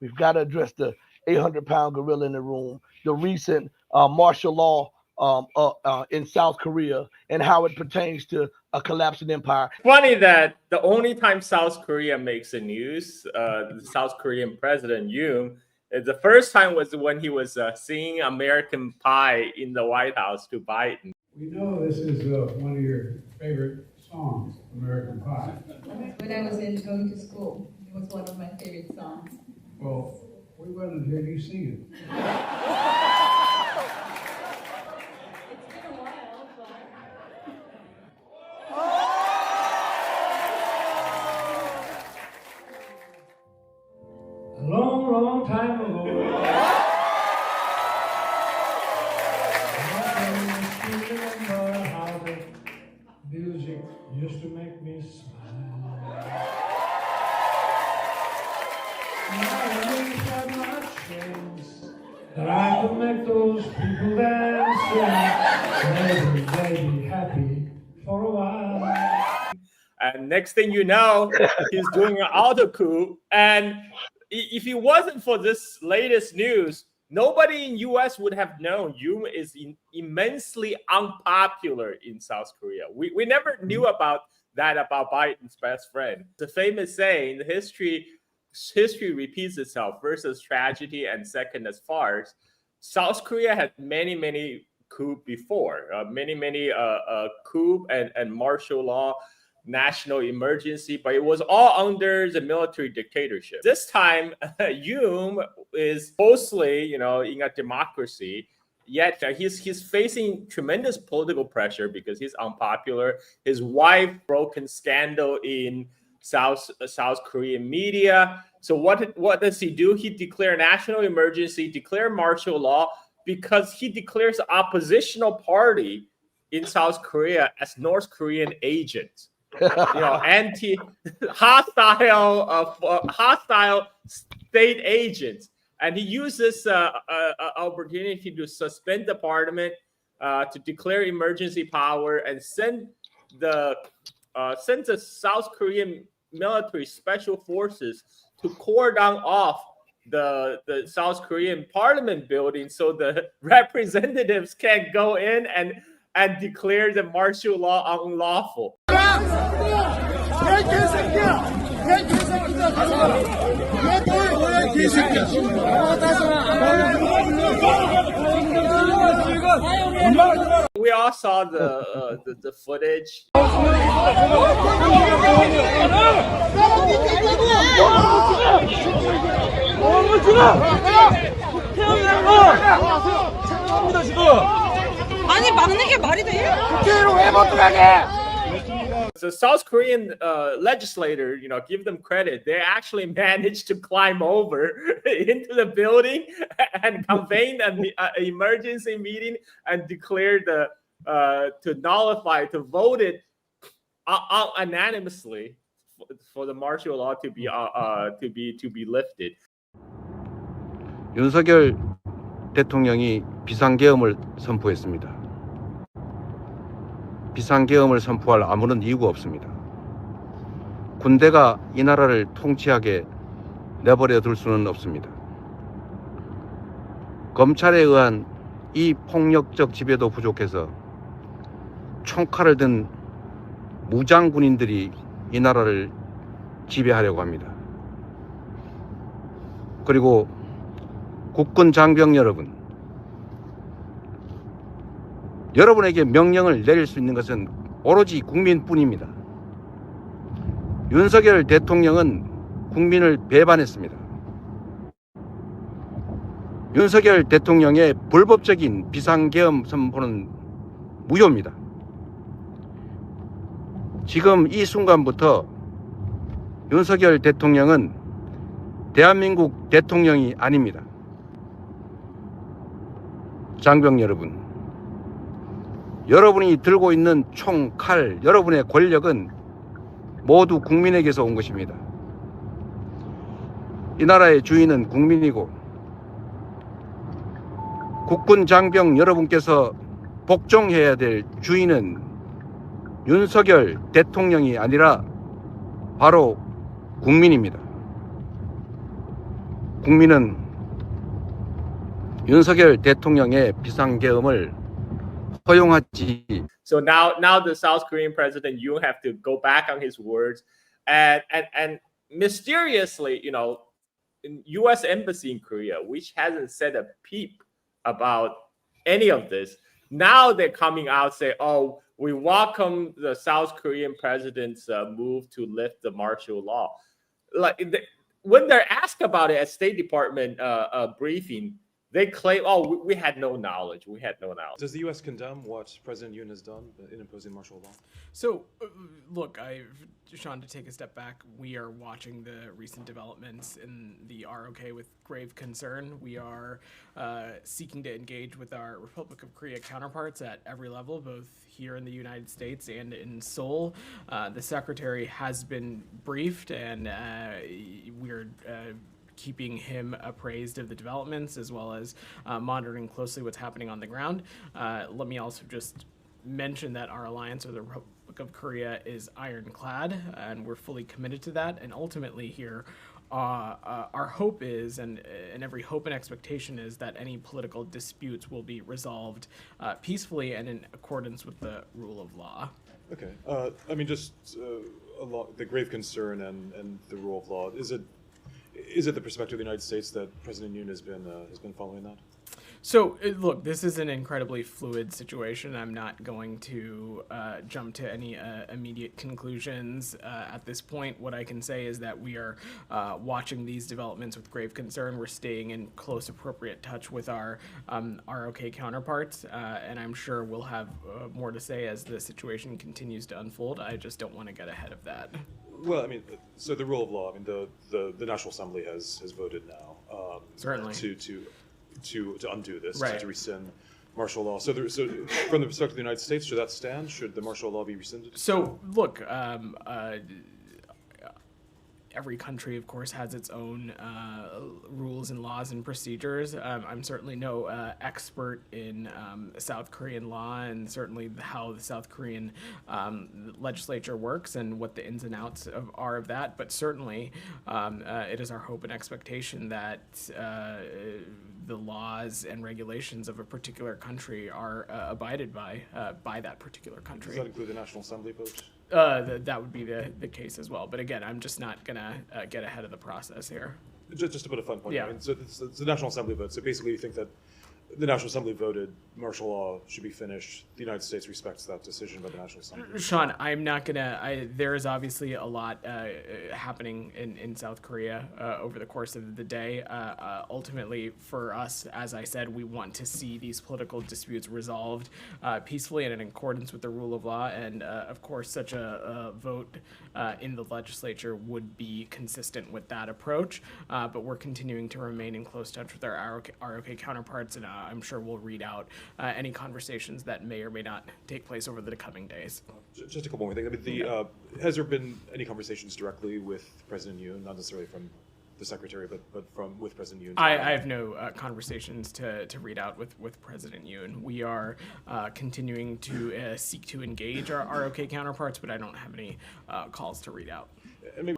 We've got to address the 800-pound gorilla in the room, the recent martial law in South Korea, and how it pertains to a collapsing empire. Funny that the only time South Korea makes the news, the South Korean president Yoon, the first time was when he was singing American Pie in the White House to Biden. We know this is one of your favorite songs, American Pie. When I was going to school, it was one of my favorite songs. Well, we wanted to hear you sing it. It's been a while, A long, long time ago. I remember how the music used to make me smile. That I could make those people dance and they'd be happy for a while. And next thing you know, he's doing an auto coup. And if it wasn't for this latest news, nobody in US would have known Yoon is immensely unpopular in South Korea. We never knew about that about Biden's best friend. The famous saying, history repeats itself. First as tragedy and second as farce. South Korea had many coups before, many coup and martial law, national emergency, but it was all under the military dictatorship. This time, Yoon is mostly, in a democracy. Yet he's facing tremendous political pressure because he's unpopular. His wife broke in scandal in South Korean media. So what does he do? He declares national emergency, declare martial law, because he declares the oppositional party in South Korea as North Korean agents. Hostile state agents, and he uses opportunity to suspend the parliament, to declare emergency power, and send the South Korean military special forces to cordon off the South Korean parliament building so the representatives can't go in and declare the martial law unlawful. We all saw the footage. 아니 막는 게 말이 돼? The South Korean legislator, give them credit. They actually managed to climb over into the building and convene an emergency meeting and declare to vote it unanimously for the martial law to be lifted. 윤석열 대통령이 비상계엄을 선포했습니다. 비상계엄을 선포할 아무런 이유가 없습니다. 군대가 이 나라를 통치하게 내버려 둘 수는 없습니다. 검찰에 의한 이 폭력적 지배도 부족해서 총칼을 든 무장 군인들이 이 나라를 지배하려고 합니다. 그리고 국군 장병 여러분에게 명령을 내릴 수 있는 것은 오로지 국민뿐입니다. 윤석열 대통령은 국민을 배반했습니다. 윤석열 대통령의 불법적인 비상계엄 선포는 무효입니다. 지금 이 순간부터 윤석열 대통령은 대한민국 대통령이 아닙니다. 장병 여러분, 여러분이 들고 있는 총, 칼, 여러분의 권력은 모두 국민에게서 온 것입니다. 이 나라의 주인은 국민이고 국군 장병 여러분께서 복종해야 될 주인은 윤석열 대통령이 아니라 바로 국민입니다. 국민은 윤석열 대통령의 비상계엄을 허용하지. So now the South Korean president, you have to go back on his words, and mysteriously, you know, in U.S. embassy in Korea, which hasn't said a peep about any of this. Now they're coming out say, "Oh, we welcome the South Korean president's move to lift the martial law." When they're asked about it at State Department briefing, they claim, "Oh, we had no knowledge. We had no knowledge." Does the U.S. condemn what President Yoon has done in imposing martial law? So, look, Sean, to take a step back, we are watching the recent developments in the ROK with grave concern. We are seeking to engage with our Republic of Korea counterparts at every level, both here in the United States and in Seoul. The Secretary has been briefed, and we're keeping him appraised of the developments, as well as monitoring closely what's happening on the ground. Let me also just mention that our alliance with the Republic of Korea is ironclad, and we're fully committed to that. And ultimately here, our hope is, and every hope and expectation is, that any political disputes will be resolved peacefully and in accordance with the rule of law. Okay. I mean, just the grave concern and the rule of law. Is it the perspective of the United States that President Yoon has been following that? So, look, this is an incredibly fluid situation. I'm not going to jump to any immediate conclusions at this point. What I can say is that we are watching these developments with grave concern. We're staying in close, appropriate touch with our ROK counterparts, and I'm sure we'll have more to say as the situation continues to unfold. I just don't want to get ahead of that. Well, I mean, so the rule of law. I mean, the National Assembly has voted now. Certainly. To undo this, right, to rescind martial law. So from the perspective of the United States, should that stand? Should the martial law be rescinded? So, look, every country, of course, has its own rules and laws and procedures. I'm certainly no expert in South Korean law, and certainly how the South Korean legislature works and what the ins and outs are of that. But certainly, it is our hope and expectation that the laws and regulations of a particular country are abided by that particular country. Does that include the National Assembly vote? That would be the case as well. But again, I'm just not gonna get ahead of the process here. Just to put a fun point. Yeah. I mean, so it's the National Assembly vote. So basically, you think that the National Assembly voted martial law should be finished. The United States respects that decision by the National Assembly. Sean, I'm not gonna. There is obviously a lot happening in South Korea over the course of the day. Ultimately, for us, as I said, we want to see these political disputes resolved peacefully and in accordance with the rule of law. And of course, such a vote in the legislature would be consistent with that approach. But we're continuing to remain in close touch with our ROK counterparts, and I'm sure we'll read out any conversations that may or may not take place over the coming days. Just a couple more things. I mean, has there been any conversations directly with President Yoon, not necessarily from the Secretary, but with President Yoon? I have no conversations to read out with President Yoon. We are continuing to seek to engage our ROK counterparts, but I don't have any calls to read out. I mean,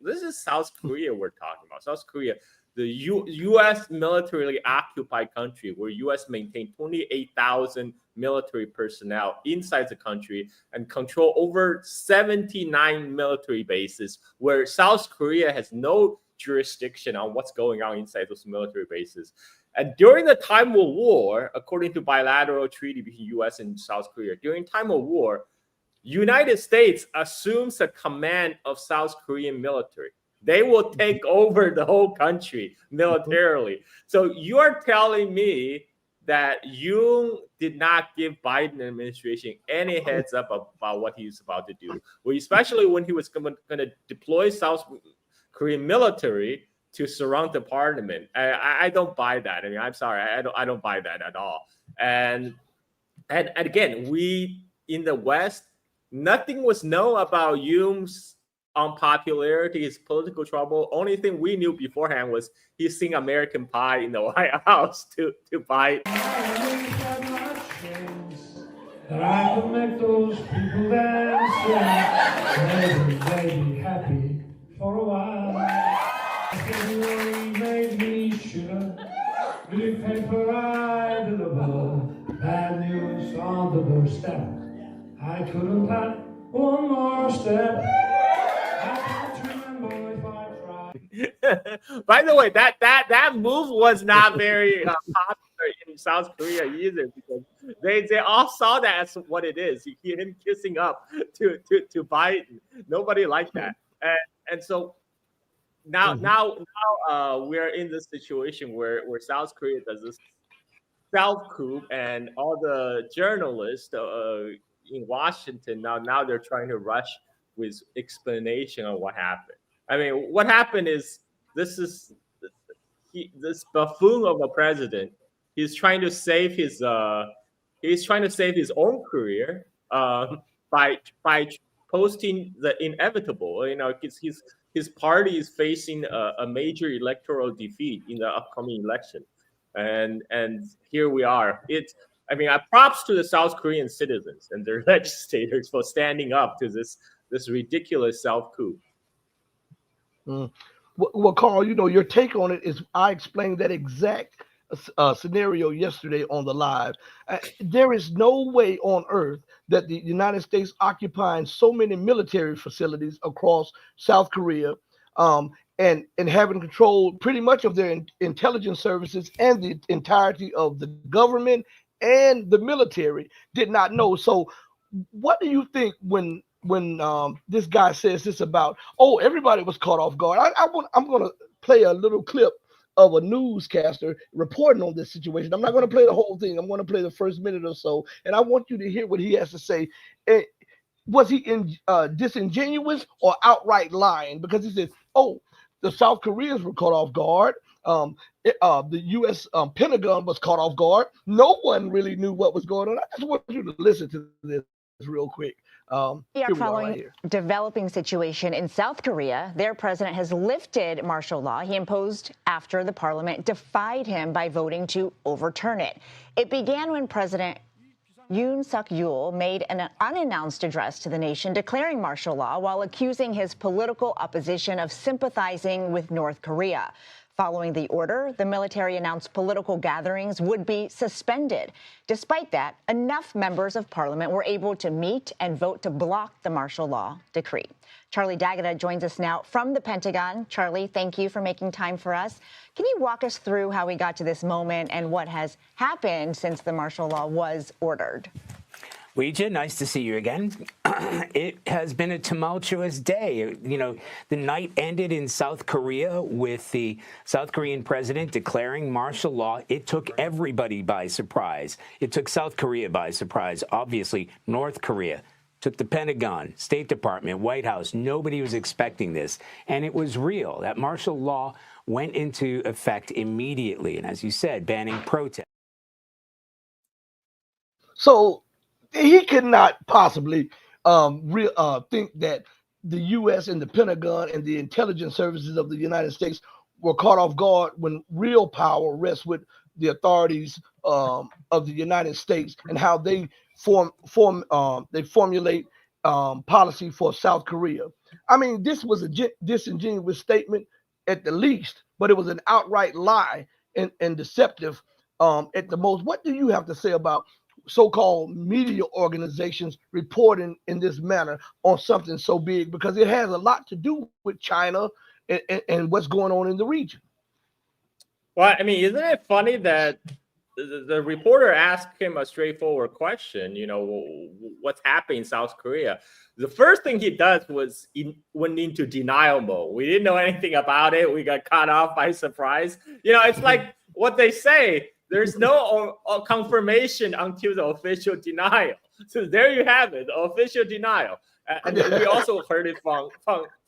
This is South Korea we're talking about. South Korea, the U.S. militarily occupied country, where U.S. maintained 28,000 military personnel inside the country and control over 79 military bases, where South Korea has no jurisdiction on what's going on inside those military bases. And during the time of war, according to bilateral treaty between U.S. and South Korea, during time of war, United States assumes the command of South Korean military. They will take over the whole country militarily. So you are telling me that Yoon did not give Biden administration any heads up about what he's about to do, well, especially when he was going to deploy South Korean military to surround the parliament. I don't buy that. I mean, I'm sorry, I don't buy that at all. And again, we in the West, nothing was known about Yoon's unpopularity, his political trouble. Only thing we knew beforehand was he's sing American Pie in the White House to buy. That I could make those people dance, yeah. Maybe happy for a while. February made sugar. Reading paper I deliver. Bad news on the doorstep. I couldn't pack one more step. I can't remember if I tried. By the way, that move was not very popular in South Korea either, because they all saw that as what it is. Him kissing up to Biden. Nobody liked that, and so now we're in this situation where South Korea does this self-coup, and all the journalists in Washington now they're trying to rush with explanation of what happened. I mean, what happened is this buffoon of a president. He's trying to save his own career by posting the inevitable. You know, his party is facing a major electoral defeat in the upcoming election, and here we are. I mean, props to the South Korean citizens and their legislators for standing up to this ridiculous self-coup. Well, Carl, you know, your take on it is I explained that exact scenario yesterday on the live. There is no way on earth that the United States occupying so many military facilities across South Korea, and having control pretty much of their intelligence services and the entirety of the government and the military did not know. So what do you think when this guy says this about, oh, everybody was caught off guard? I'm going to play a little clip of a newscaster reporting on this situation. I'm not going to play the whole thing. I'm going to play the first minute or so, and I want you to hear what he has to say. Was he disingenuous or outright lying? Because he said, oh, the South Koreans were caught off guard. The U.S. Pentagon was caught off guard. No one really knew what was going on. I just want you to listen to this real quick. We are following developing situation in South Korea. Their president has lifted martial law he imposed after the parliament defied him by voting to overturn it. It began when President Yoon Suk-yeol made an unannounced address to the nation declaring martial law while accusing his political opposition of sympathizing with North Korea. Following the order, the military announced political gatherings would be suspended. Despite that, enough members of parliament were able to meet and vote to block the martial law decree. Charlie D'Agata joins us now from the Pentagon. Charlie, thank you for making time for us. Can you walk us through how we got to this moment and what has happened since the martial law was ordered? Weijia, nice to see you again. It has been a tumultuous day. You know, the night ended in South Korea with the South Korean president declaring martial law. It took everybody by surprise. It took South Korea by surprise. Obviously, North Korea took the Pentagon, State Department, White House. Nobody was expecting this. And it was real. That martial law went into effect immediately. And as you said, banning protest. So he could not possibly think that the U.S. and the Pentagon and the intelligence services of the United States were caught off guard when real power rests with the authorities of the United States and how they formulate policy for South Korea. I mean, this was a disingenuous statement at the least, but it was an outright lie and deceptive at the most. What do you have to say about so-called media organizations reporting in this manner on something so big? Because it has a lot to do with China and what's going on in the region. Well, I mean, isn't it funny that the reporter asked him a straightforward question, you know, what's happening in South Korea? The first thing he does was went into denial mode. We didn't know anything about it. We got caught off by surprise. You know, it's like what they say. There's no confirmation until the official denial. So there you have it, the official denial. And we also heard it from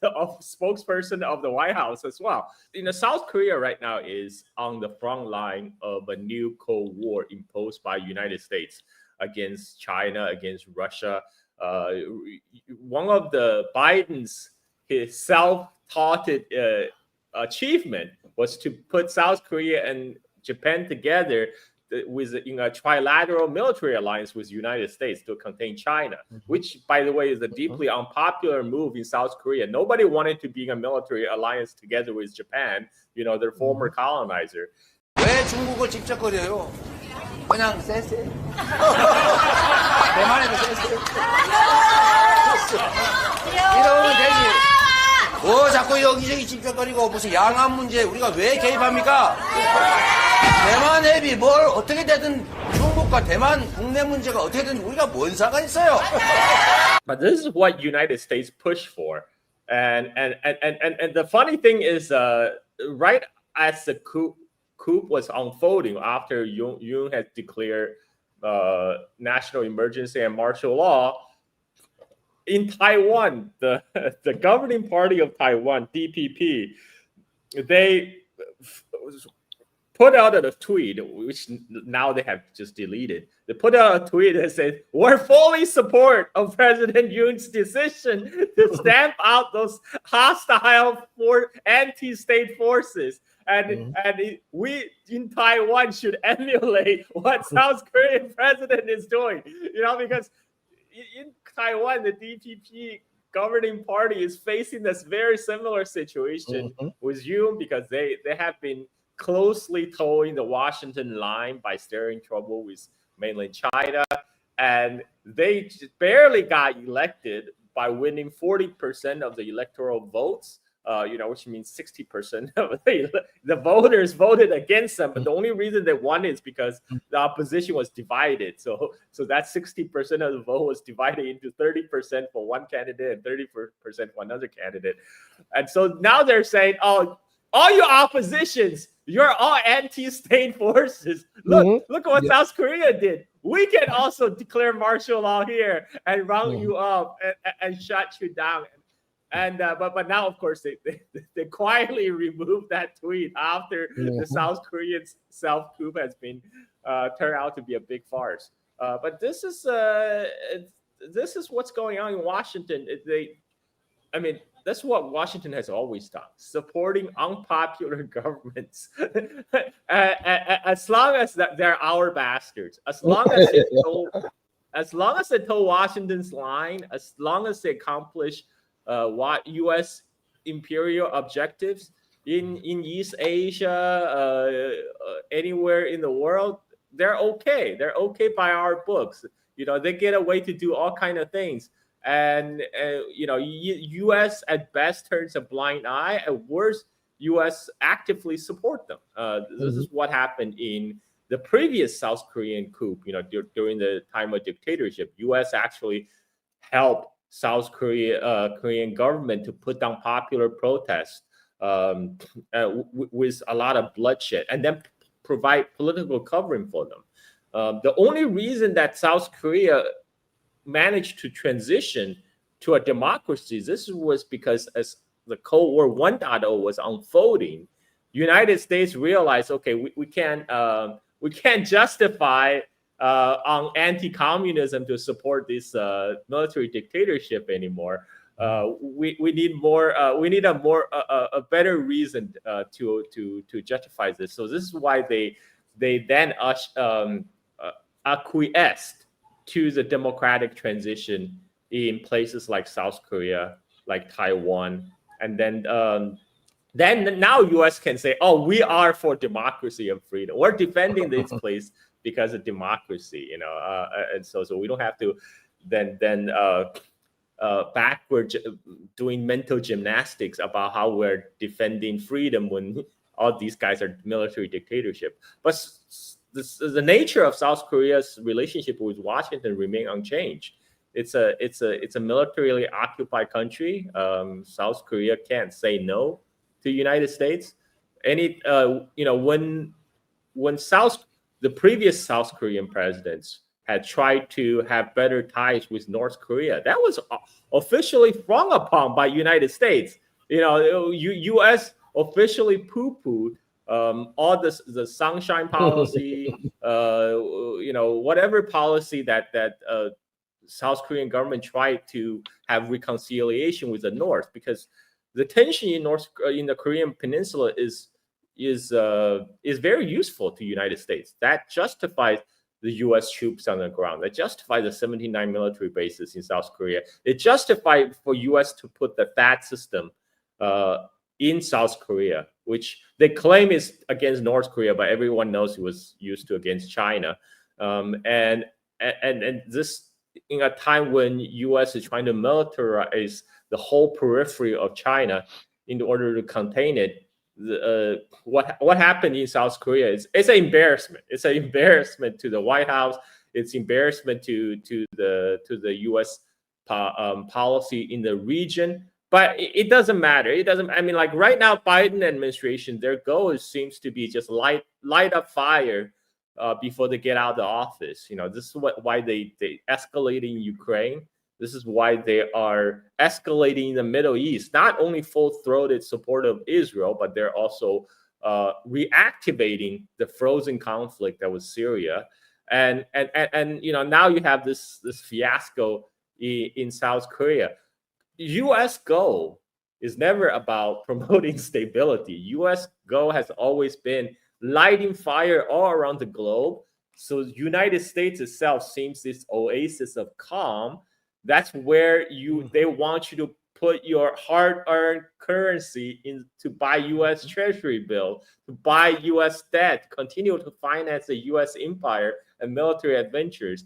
the spokesperson of the White House as well. You know, South Korea right now is on the front line of a new Cold War imposed by United States against China, against Russia. One of the his self-taught achievement was to put South Korea and Japan together in a trilateral military alliance with the United States to contain China, which, by the way, is a deeply unpopular move in South Korea. Nobody wanted to be in a military alliance together with Japan, their former colonizer. 왜 중국을 집적거려요? 그냥 쎄쎄. 대만에도 쎄쎄. 이러면 되지. 뭐 자꾸 여기저기 집적거리고 무슨 양안 문제 우리가 왜 개입합니까? 대만 해비 뭘 어떻게 되든 중국과 대만 국내 문제가 어떻게든 우리가 뭔 상관 있어요? But this is what United States pushed for, and the funny thing is, right as the coup was unfolding after Yoon had declared national emergency and martial law in Taiwan, the governing party of Taiwan, DPP, they put out a tweet, which now they have just deleted. They put out a tweet that said, "We're fully support of President Yoon's decision to stamp out those hostile anti-state forces. And we in Taiwan should emulate what South Korean president is doing." Because in Taiwan, the DPP governing party is facing this very similar situation with Yoon, because they have been closely towing the Washington line by stirring trouble with mainland China, and they barely got elected by winning 40% of the electoral votes. Which means 60% of the voters voted against them. But the only reason they won is because the opposition was divided. So that 60% of the vote was divided into 30% for one candidate and 30% for another candidate. And so now they're saying, "Oh, all you oppositions, you're all anti-state forces. Look at what South Korea did. We can also declare martial law here and round you up and shut you down." And but now, of course, they quietly removed that tweet after the South Korean self-coup has been turned out to be a big farce. But this is what's going on in Washington. That's what Washington has always done: supporting unpopular governments. As long as they're our bastards, as long as they toe Washington's line, as long as they accomplish what U.S. imperial objectives in East Asia, anywhere in the world, they're okay. They're okay by our books. They get away to do all kind of things. And U.S. at best turns a blind eye. At worst, U.S. actively support them. This is what happened in the previous South Korean coup. During the time of dictatorship, U.S. actually helped South Korean government to put down popular protests with a lot of bloodshed, and then provide political covering for them. The only reason that South Korea managed to transition to a democracy, this was because as the Cold War 1.0 was unfolding, United States realized, okay, we can't justify on anti-communism to support this military dictatorship anymore. We need more. We need a better reason to justify this. So this is why they then acquiesced to the democratic transition in places like South Korea, like Taiwan, and then now U.S. can say, "Oh, we are for democracy and freedom. We're defending this place because of democracy," and so we don't have to then backward doing mental gymnastics about how we're defending freedom when all these guys are military dictatorship. But the nature of South Korea's relationship with Washington remain unchanged. It's a militarily occupied country. South Korea can't say no to the United States. When the previous South Korean presidents had tried to have better ties with North Korea, that was officially frowned upon by United States. U.S. officially poo-pooed all the sunshine policy, whatever policy that South Korean government tried to have reconciliation with the North, because the tension in the Korean Peninsula is is very useful to the United States. That justifies the U.S. troops on the ground. That justifies the 79 military bases in South Korea. It justified for U.S. to put the THAAD system in South Korea, which they claim is against North Korea, but everyone knows it was used to against China. And this in a time when U.S. is trying to militarize the whole periphery of China in order to contain it. What happened in South Korea is it's an embarrassment. It's an embarrassment to the White House. It's embarrassment to the U.S. Policy in the region. But it doesn't matter. It doesn't. I mean, like right now, Biden administration, their goal seems to be just light up fire before they get out of the office. You know, this is why they escalate in Ukraine. This is why they are escalating in the Middle East. Not only full-throated support of Israel, but they're also reactivating the frozen conflict that was Syria. And you know, now you have this fiasco in South Korea. U.S. goal is never about promoting stability. U.S. goal has always been lighting fire all around the globe. So the United States itself seems this oasis of calm. That's where they want you to put your hard-earned currency in to buy U.S. Treasury bill, to buy U.S. debt, continue to finance the U.S. empire and military adventures.